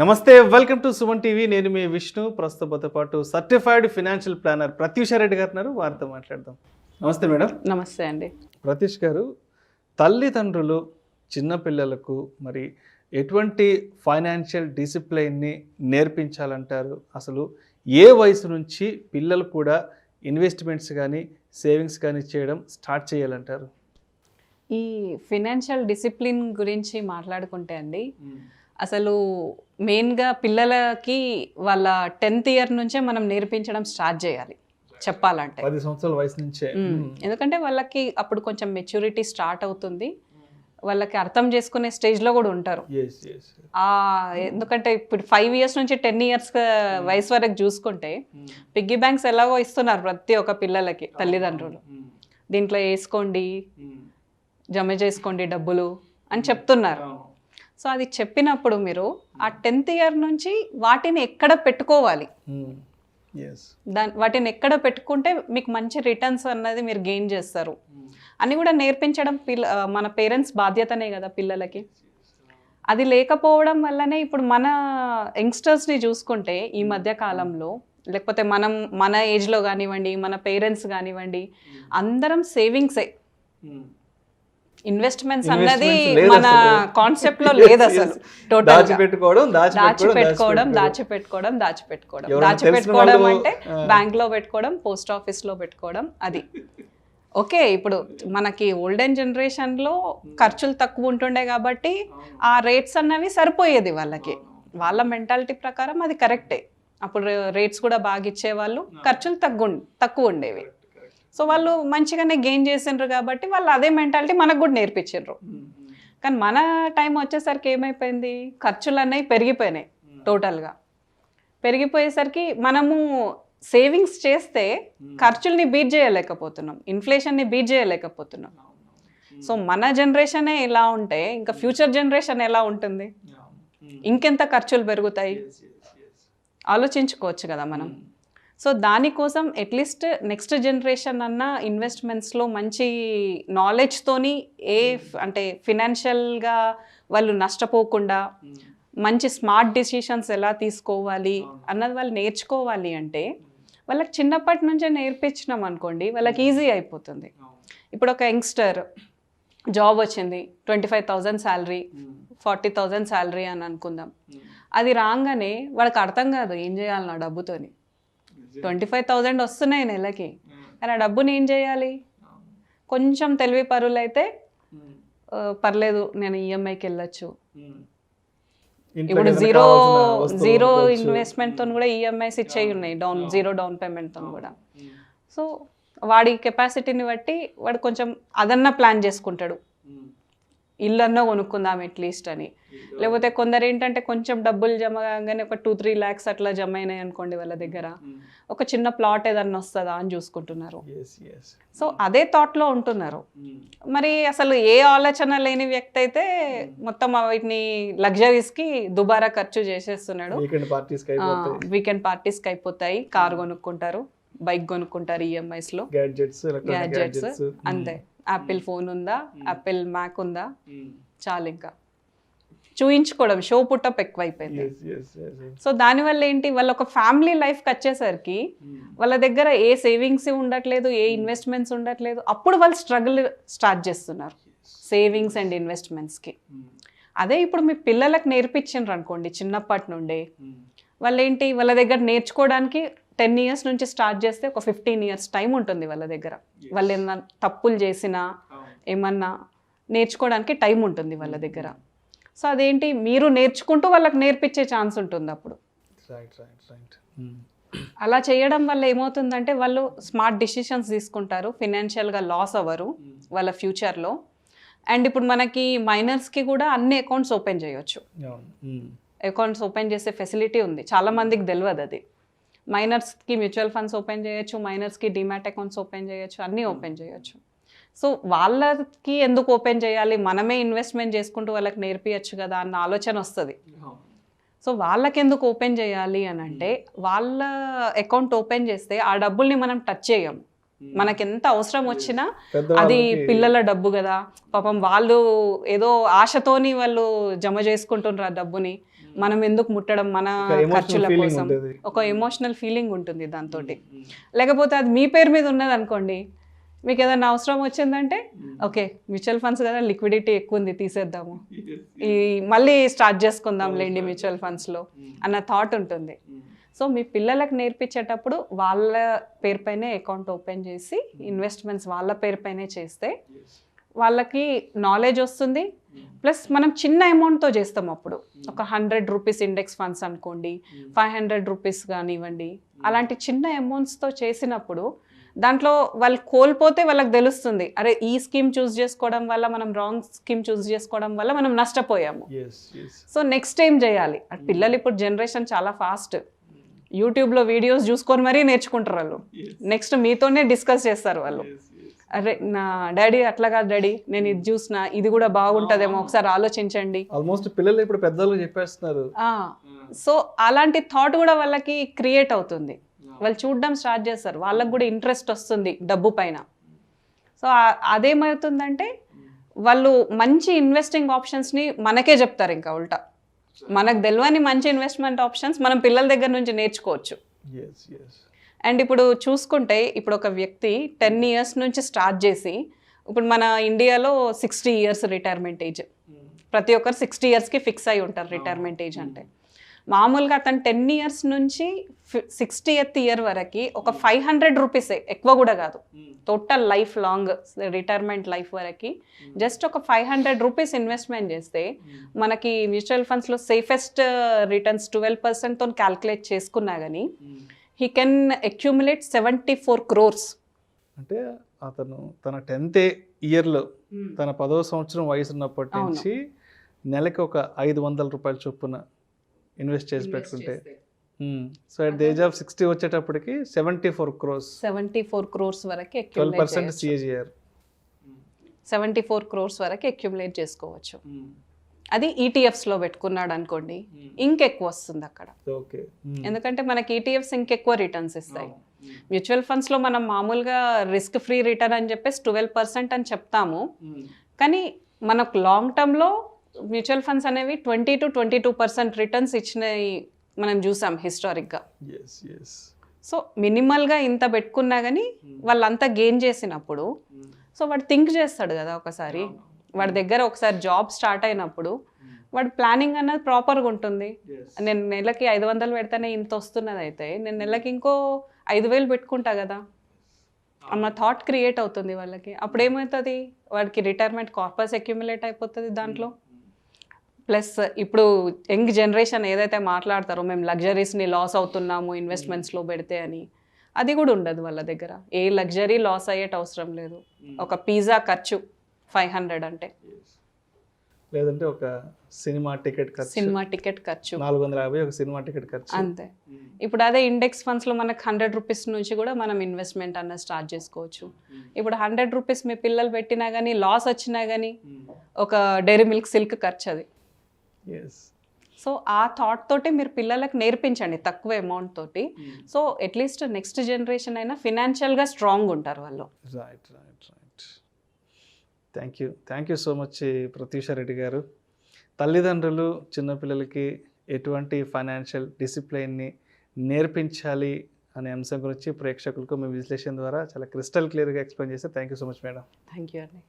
నమస్తే, welcome to Suman TV. నేను మీ విష్ణు. ప్రస్తుతంతో పాటు certified financial planner Pratyusha Reddy garu ఉన్నారు. వారితో మాట్లాడదాం. నమస్తే మేడం. నమస్తే అండి. ప్రత్యూష్ గారు, తల్లిదండ్రులు చిన్నపిల్లలకు మరి ఎటువంటి ఫైనాన్షియల్ డిసిప్లైన్ని నేర్పించాలంటారు? అసలు ఏ వయసు నుంచి పిల్లలు కూడా ఇన్వెస్ట్మెంట్స్ కానీ సేవింగ్స్ కానీ చేయడం స్టార్ట్ చేయాలంటారు? ఈ ఫినాన్షియల్ డిసిప్లిన్ గురించి మాట్లాడుకుంటే అండి, అసలు మెయిన్గా పిల్లలకి వాళ్ళ 10th ఇయర్ నుంచే మనం నేర్పించడం స్టార్ట్ చేయాలి చెప్పాలంటే. 10 సంవత్సరాల వయసు నుంచే. ఎందుకంటే వాళ్ళకి అప్పుడు కొంచెం మెచ్యూరిటీ స్టార్ట్ అవుతుంది, వాళ్ళకి అర్థం చేసుకునే స్టేజ్లో కూడా ఉంటారు. ఎందుకంటే ఇప్పుడు 5 years నుంచి 10 years వయసు వరకు చూసుకుంటే పిగ్గీ బ్యాంక్స్ ఎలాగో ఇస్తున్నారు ప్రతి ఒక్క పిల్లలకి తల్లిదండ్రులు. దీంట్లో వేసుకోండి, జమ చేసుకోండి డబ్బులు అని చెప్తున్నారు. సో అది చెప్పినప్పుడు మీరు ఆ 10th ఇయర్ నుంచి వాటిని ఎక్కడ పెట్టుకోవాలి, వాటిని ఎక్కడ పెట్టుకుంటే మీకు మంచి రిటర్న్స్ అన్నది మీరు గెయిన్ చేస్తారు అని కూడా నేర్పించడం మన పేరెంట్స్ బాధ్యతనే కదా పిల్లలకి. అది లేకపోవడం వల్లనే ఇప్పుడు మన యంగ్స్టర్స్ని చూసుకుంటే ఈ మధ్య కాలంలో, లేకపోతే మన ఏజ్లో కానివ్వండి, మన పేరెంట్స్ కానివ్వండి, అందరం సేవింగ్సే. ఇన్వెస్ట్మెంట్స్ అన్నది మన కాన్సెప్ట్ లో లేదు అసలు. టోటల్ దాచిపెట్టుకోవడం అంటే బ్యాంక్ లో పెట్టుకోవడం, పోస్ట్ ఆఫీస్ లో పెట్టుకోవడం. అది ఓకే. ఇప్పుడు మనకి ఓల్డెన్ జనరేషన్ లో ఖర్చులు తక్కువ ఉంటుండే కాబట్టి ఆ రేట్స్ అన్నవి సరిపోయేది వాళ్ళకి. వాళ్ళ మెంటాలిటీ ప్రకారం అది కరెక్టే. అప్పుడు రేట్స్ కూడా బాగా ఇచ్చేవాళ్ళు, ఖర్చులు తక్కువ ఉండేవి. సో వాళ్ళు మంచిగానే గెయిన్ చేసిండ్రు కాబట్టి వాళ్ళు అదే మెంటాలిటీ మనకు కూడా నేర్పించిండ్రు. కానీ మన టైం వచ్చేసరికి ఏమైపోయింది, ఖర్చులు అనేవి పెరిగిపోయినాయి. టోటల్గా పెరిగిపోయేసరికి మనము సేవింగ్స్ చేస్తే ఖర్చుల్ని బీట్ చేయలేకపోతున్నాం, ఇన్ఫ్లేషన్ని బీట్ చేయలేకపోతున్నాం. సో మన జనరేషనే ఇలా ఉంటే ఇంకా ఫ్యూచర్ జనరేషన్ ఎలా ఉంటుంది, ఇంకెంత ఖర్చులు పెరుగుతాయి ఆలోచించుకోవచ్చు కదా మనం. సో దానికోసం అట్లీస్ట్ నెక్స్ట్ జనరేషన్ అన్న ఇన్వెస్ట్మెంట్స్లో మంచి నాలెడ్జ్తోని అంటే ఫినాన్షియల్గా వాళ్ళు నష్టపోకుండా మంచి స్మార్ట్ డిసిషన్స్ ఎలా తీసుకోవాలి అన్నది వాళ్ళు నేర్చుకోవాలి. అంటే వాళ్ళకి చిన్నప్పటి నుంచే నేర్పించినాం అనుకోండి, వాళ్ళకి ఈజీ అయిపోతుంది. ఇప్పుడు ఒక యంగ్స్టర్ జాబ్ వచ్చింది, 25,000 శాలరీ, 40,000 శాలరీ అని అనుకుందాం. అది రాగానే వాడికి అర్థం కాదు ఏం చేయాలి నా డబ్బుతోని. 25,000 వస్తున్నాయి నెలకి, కానీ ఆ డబ్బుని ఏం చేయాలి? కొంచెం తెలివి పరులు అయితే పర్లేదు, నేను ఈఎంఐకి వెళ్ళొచ్చు. ఇప్పుడు జీరో ఇన్వెస్ట్మెంట్తో కూడా ఈఎంఐస్ ఇచ్చేవి ఉన్నాయి, జీరో డౌన్ పేమెంట్తో కూడా. సో వాడి కెపాసిటీని బట్టి వాడు కొంచెం అదన్నా ప్లాన్ చేసుకుంటాడు, ఇల్లన్నా కొనుక్కుందాం అట్లీస్ట్ అని. లేకపోతే కొందరు ఏంటంటే కొంచెం డబ్బులు జమ కాగానే ఒక 2-3 lakhs అట్లా జమ అయినాయి అనుకోండి, వాళ్ళ దగ్గర ఒక చిన్న ప్లాట్ ఏదన్నా వస్తుందా అని చూసుకుంటున్నారు. సో అదే థాట్లో ఉంటున్నారు. మరి అసలు ఏ ఆలోచన లేని వ్యక్తి అయితే మొత్తం వీటిని లగ్జరీస్కి దుబారా ఖర్చు చేసేస్తున్నాడు. వీకెండ్ పార్టీస్కి అయిపోతాయి, కార్ కొనుక్కుంటారు, బైక్ కొనుక్కుంటారు ఈఎంఐస్లో, గ్యాడ్జెట్స్ అంతే. యాపిల్ ఫోన్ ఉందా, యాపిల్ మ్యాక్ ఉందా, చాలు ఇంకా చూయించుకోవడం, షో పుట్టప్ ఎక్కువైపోయింది. సో దానివల్ల ఏంటి, వాళ్ళ ఒక ఫ్యామిలీ లైఫ్కి వచ్చేసరికి వాళ్ళ దగ్గర ఏ సేవింగ్స్ ఉండట్లేదు, ఏ ఇన్వెస్ట్మెంట్స్ ఉండట్లేదు. అప్పుడు వాళ్ళు స్ట్రగుల్ స్టార్ట్ చేస్తున్నారు సేవింగ్స్ అండ్ ఇన్వెస్ట్మెంట్స్కి. అదే ఇప్పుడు మీ పిల్లలకు నేర్పించిండ్రు అనుకోండి చిన్నప్పటి నుండే, వాళ్ళు ఏంటి వాళ్ళ దగ్గర నేర్చుకోవడానికి 10 years నుంచి స్టార్ట్ చేస్తే ఒక 15 years టైం ఉంటుంది వాళ్ళ దగ్గర. వాళ్ళు ఏమన్నా తప్పులు చేసినా ఏమన్నా నేర్చుకోవడానికి టైం ఉంటుంది వాళ్ళ దగ్గర. సో అదేంటి, మీరు నేర్చుకుంటూ వాళ్ళకి నేర్పించే ఛాన్స్ ఉంటుంది అప్పుడు. అలా చేయడం వల్ల ఏమవుతుందంటే వాళ్ళు స్మార్ట్ డిసిషన్స్ తీసుకుంటారు, ఫినాన్షియల్గా లాస్ అవ్వరు వాళ్ళ ఫ్యూచర్లో. అండ్ ఇప్పుడు మనకి మైనర్స్కి కూడా అన్ని అకౌంట్స్ ఓపెన్ చేయొచ్చు. అకౌంట్స్ ఓపెన్ చేసే ఫెసిలిటీ ఉంది, చాలామందికి తెలియదు అది. మైనర్స్కి మ్యూచువల్ ఫండ్స్ ఓపెన్ చేయొచ్చు, మైనర్స్కి డిమాట్ అకౌంట్స్ ఓపెన్ చేయొచ్చు, అన్నీ ఓపెన్ చేయొచ్చు. సో వాళ్ళకి ఎందుకు ఓపెన్ చేయాలి, మనమే ఇన్వెస్ట్మెంట్ చేసుకుంటూ వాళ్ళకి నేర్పించచ్చు కదా అన్న ఆలోచన వస్తుంది. సో వాళ్ళకి ఎందుకు ఓపెన్ చేయాలి అని అంటే, వాళ్ళ అకౌంట్ ఓపెన్ చేస్తే ఆ డబ్బుల్ని మనం టచ్ చేయం, మనకి ఎంత అవసరం వచ్చినా అది పెద్దవాళ్ళకి పిల్లల డబ్బు కదా, పాపం వాళ్ళు ఏదో ఆశతోని వాళ్ళు జమ చేసుకుంటుండ్రు ఆ డబ్బుని, మనం ఎందుకు ముట్టడం మన ఖర్చుల కోసం. ఒక ఎమోషనల్ ఫీలింగ్ ఉంటుంది దాంతో. లేకపోతే అది మీ పేరు మీద ఉన్నది అనుకోండి, మీకు ఏదైనా అవసరం వచ్చిందంటే ఓకే మ్యూచువల్ ఫండ్స్ కదా, లిక్విడిటీ ఎక్కువ ఉంది తీసేద్దాము, ఈ మళ్ళీ స్టార్ట్ చేసుకుందాం లేండి మ్యూచువల్ ఫండ్స్లో అన్న థాట్ ఉంటుంది. సో మీ పిల్లలకు నేర్పించేటప్పుడు వాళ్ళ పేరుపైనే అకౌంట్ ఓపెన్ చేసి ఇన్వెస్ట్మెంట్స్ వాళ్ళ పేరుపైనే చేస్తే వాళ్ళకి నాలెడ్జ్ వస్తుంది. ప్లస్ మనం చిన్న అమౌంట్తో చేస్తాం. అప్పుడు ఒక 100 రూపీస్ ఇండెక్స్ ఫండ్స్ అనుకోండి, 500 రూపీస్ కానివ్వండి, అలాంటి చిన్న అమౌంట్స్తో చేసినప్పుడు దాంట్లో వాళ్ళు కోల్పోతే వాళ్ళకి తెలుస్తుంది, అరే ఈ స్కీమ్ చూస్ చేసుకోవడం వల్ల, మనం రాంగ్ స్కీమ్ చూస్ చేసుకోవడం వల్ల మనం నష్టపోయాము. సో నెక్స్ట్ ఏం చేయాలి. పిల్లలు ఇప్పుడు జనరేషన్ చాలా ఫాస్ట్, యూట్యూబ్లో వీడియోస్ చూసుకొని మరీ నేర్చుకుంటారు వాళ్ళు. నెక్స్ట్ మీతోనే డిస్కస్ చేస్తారు వాళ్ళు, అరే నా డాడీ అట్లా కాదు డాడీ, నేను ఇది చూసిన, ఇది కూడా బాగుంటుందేమో ఒకసారి ఆలోచించండి. ఆల్మోస్ట్ పిల్లలు ఇప్పుడు పెద్దలు చెప్పేస్తున్నారు. సో అలాంటి థాట్ కూడా వాళ్ళకి క్రియేట్ అవుతుంది, వాళ్ళు చూడడం స్టార్ట్ చేస్తారు, వాళ్ళకి కూడా ఇంట్రెస్ట్ వస్తుంది డబ్బు పైన. సో అదేమవుతుందంటే వాళ్ళు మంచి ఇన్వెస్టింగ్ ఆప్షన్స్ని మనకే చెప్తారు, ఇంకా ఉల్టా మనకు తెలియని మంచి ఇన్వెస్ట్మెంట్ ఆప్షన్స్ మనం పిల్లల దగ్గర నుంచి నేర్చుకోవచ్చు. అండ్ ఇప్పుడు చూసుకుంటే ఇప్పుడు ఒక వ్యక్తి 10 years నుంచి స్టార్ట్ చేసి, ఇప్పుడు మన ఇండియాలో 60 years రిటైర్మెంట్ ఏజ్, ప్రతి ఒక్కరు 60 yearsకి ఫిక్స్ అయి ఉంటారు రిటైర్మెంట్ ఏజ్ అంటే. మామూలుగా అతను 10 years నుంచి 60th year వరకు ఒక 500 రూపీసే, ఎక్కువ కూడా కాదు, total life long retirement life వరకు జస్ట్ ఒక 500 రూపీస్ ఇన్వెస్ట్మెంట్ చేస్తే మనకి మ్యూచువల్ ఫండ్స్లో సేఫెస్ట్ రిటర్న్స్ 12%తో క్యాల్కులేట్ చేసుకున్నా కానీ హీ కెన్ అక్యూములేట్ 74 crores. అంటే అతను తన 10th yearలో తన 10వ సంవత్సరం వయసు ఉన్నప్పటి నుంచి నెలకి ఒక 500 రూపాయల చొప్పున ఇన్వెస్ట్ చేసి పెట్టుకుంటే, so at the age of 60 వచ్చేటప్పటికి 74 crores వరకు 12% CAGR 74 crores వరకు అక్యుములేట్ చేసుకోవచ్చు. అది ఈటీఎఫ్స్లో పెట్టుకున్నాడు అనుకోండి, ఇంకెక్కువ వస్తుంది అక్కడ. ఎందుకంటే మనకి ఈటీఎఫ్స్ ఇంకెక్కువ రిటర్న్స్ ఇస్తాయి. మ్యూచువల్ ఫండ్స్లో మనం మామూలుగా రిస్క్ ఫ్రీ రిటర్న్ అని చెప్పేసి 12% అని చెప్తాము, కానీ మనకు లాంగ్ టర్మ్లో మ్యూచువల్ ఫండ్స్ అనేవి 20 to 22% రిటర్న్స్ ఇచ్చినాయి మనం చూసాం హిస్టారిక్గా. సో మినిమల్గా ఇంత పెట్టుకున్నా కానీ వాళ్ళంతా గెయిన్ చేసినప్పుడు, సో వాడు థింక్ చేస్తాడు కదా ఒకసారి, వాడి దగ్గర ఒకసారి జాబ్ స్టార్ట్ అయినప్పుడు వాడు ప్లానింగ్ అన్నది ప్రాపర్గా ఉంటుంది. నేను నెలకి 500 పెడితేనే ఇంత వస్తున్నది, అయితే నేను నెలకి ఇంకో 5,000 పెట్టుకుంటా కదా అన్న థాట్ క్రియేట్ అవుతుంది వాళ్ళకి. అప్పుడు ఏమవుతుంది, వాడికి రిటైర్మెంట్ కార్పస్ అక్యుములేట్ అయిపోతుంది దాంట్లో. ప్లస్ ఇప్పుడు యంగ్ జనరేషన్ ఏదైతే మాట్లాడతారో మేము లగ్జరీస్ని లాస్ అవుతున్నాము ఇన్వెస్ట్మెంట్స్లో పెడితే అని, అది కూడా ఉండదు వాళ్ళ దగ్గర. ఏ లగ్జరీ లాస్ అయ్యేట అవసరం లేదు. ఒక పిజ్జా ఖర్చు 500 అంటే, లేదంటే ఒక సినిమా టికెట్ ఖర్చు 450, ఒక సినిమా టికెట్ ఖర్చు అంతే. ఇప్పుడు అదే ఇండెక్స్ ఫండ్స్లో మనకు 100 రూపీస్ నుంచి కూడా మనం ఇన్వెస్ట్మెంట్ అన్న స్టార్ట్ చేసుకోవచ్చు. ఇప్పుడు 100 రూపీస్ మీ పిల్లలు పెట్టినా కానీ లాస్ వచ్చినా కానీ ఒక డైరీ మిల్క్ సిల్క్ ఖర్చు అది. సో ఆ థాట్ తోటి మీరు పిల్లలకు నేర్పించండి తక్కువ అమౌంట్ తోటి. సో అట్లీస్ట్ నెక్స్ట్ జనరేషన్ అయినా ఫినాన్షియల్గా స్ట్రాంగ్ ఉంటారు వాళ్ళు. Right. Thank you so much Pratyusha Reddy garu. తల్లిదండ్రులు చిన్నపిల్లలకి ఎటువంటి ఫైనాన్షియల్ డిసిప్లైన్ని నేర్పించాలి అనే అంశం గురించి ప్రేక్షకులకు మీ విశ్లేషణ ద్వారా చాలా క్రిస్టల్ క్లియర్గా ఎక్స్ప్లెయిన్ చేస్తే thank you so much madam. Thank you అండి.